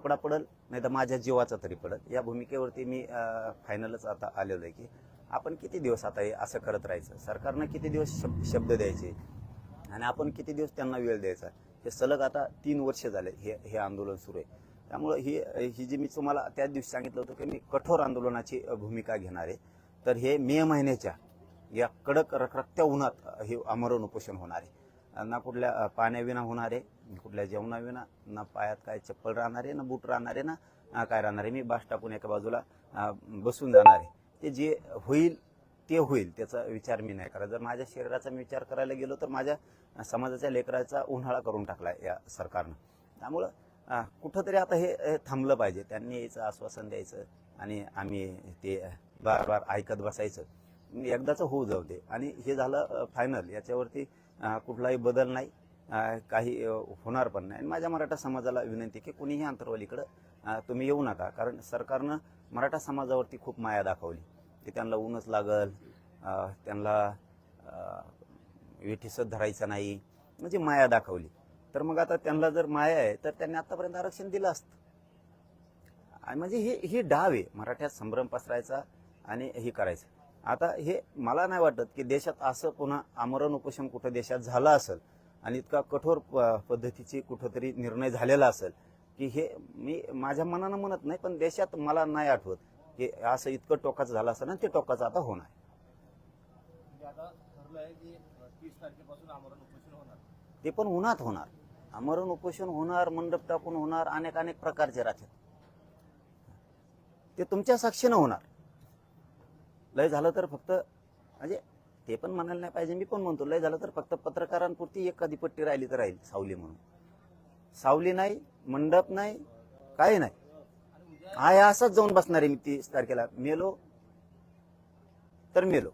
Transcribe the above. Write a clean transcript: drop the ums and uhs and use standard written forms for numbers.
तुकडा पडल नाही तर माझ्या जीवाचा तरी पडल या भूमिकेवरती मी फायनलच आता आलेलो आहे की आपण किती दिवस आता हे असं करत राहायचं, सरकारनं किती दिवस शब्द द्यायचे आणि आपण किती दिवस त्यांना वेळ द्यायचा. हे सलग आता 3 वर्ष झाले हे आंदोलन सुरू आहे. त्यामुळे ही जी मी तुम्हाला त्याच दिवशी सांगितलं होतं की मी कठोर आंदोलनाची भूमिका घेणार आहे. तर हे मे महिन्याच्या या कडक रखरखत्या उन्हात हे आमरण उपोषण होणार आहे. ना कुठल्या पाण्याविना होणार आहे, कुठल्या जेवणाविना, ना पायात काय चप्पल राहणार आहे, ना बूट राहणार आहे, ना काय राहणार आहे. मी बास टाकून एका बाजूला बसून जाणार आहे. ते जे होईल ते होईल, त्याचा विचार मी नाही करा. जर माझ्या शरीराचा मी विचार करायला गेलो तर माझ्या समाजाच्या लेकराचा उन्हाळा करून टाकला या सरकारनं. त्यामुळं कुठंतरी आता हे थांबलं पाहिजे. त्यांनी याचं आश्वासन द्यायचं आणि आम्ही ते बार बार ऐकत बसायचं. एकदाचं होऊ जाऊ दे आणि हे झालं फायनल. याच्यावरती कुठलाही बदल नाही, काही होणार पण नाही. माझ्या मराठा समाजाला विनंती की कुणीही आंतरवालीकडं तुम्ही येऊ नका, कारण सरकारनं मराठा समाजावरती खूप माया दाखवली की त्यांना ऊनच लागल, त्यांना वेठीसच धरायचं नाही, म्हणजे माया दाखवली. तर मग आता त्यांना जर माया आहे तर त्यांनी आतापर्यंत आरक्षण दिलं असतं. आणि म्हणजे ही डाव आहे मराठ्यात संभ्रम पसरायचा आणि हे करायचं. आता हे मला नाही वाटत की देशात असं पुन्हा आमरण उपोषण कुठं देशात झालं असेल आणि इतका कठोर पद्धतीची कुठंतरी निर्णय झालेला असेल की हे मी माझ्या मनानं म्हणत नाही, पण देशात मला नाही आठवत की असं इतकं टोकाचं झालं असेल आणि ते टोकाचं आता होणार. आता ठरलंय की 30 तारखेपासून आमरण उपोषण होणार. ते पण उन्हात होणार, आमरण उपोषण होणार, मंडप टाकून होणार, अनेक प्रकारचे राहतात. ते तुमच्या साक्षीनं होणार. लय झालं तर फक्त म्हणजे ते पण म्हणायला नाही पाहिजे, मी पण म्हणतो लय झालं तर फक्त पत्रकारांपुरती एखादी पट्टी राहिली तर राहील, सावली म्हणून. सावली नाही, मंडप नाही, काही नाही. आहे असंच जाऊन बसणार आहे मी 30 तारखेला. मेलो तर मेलो.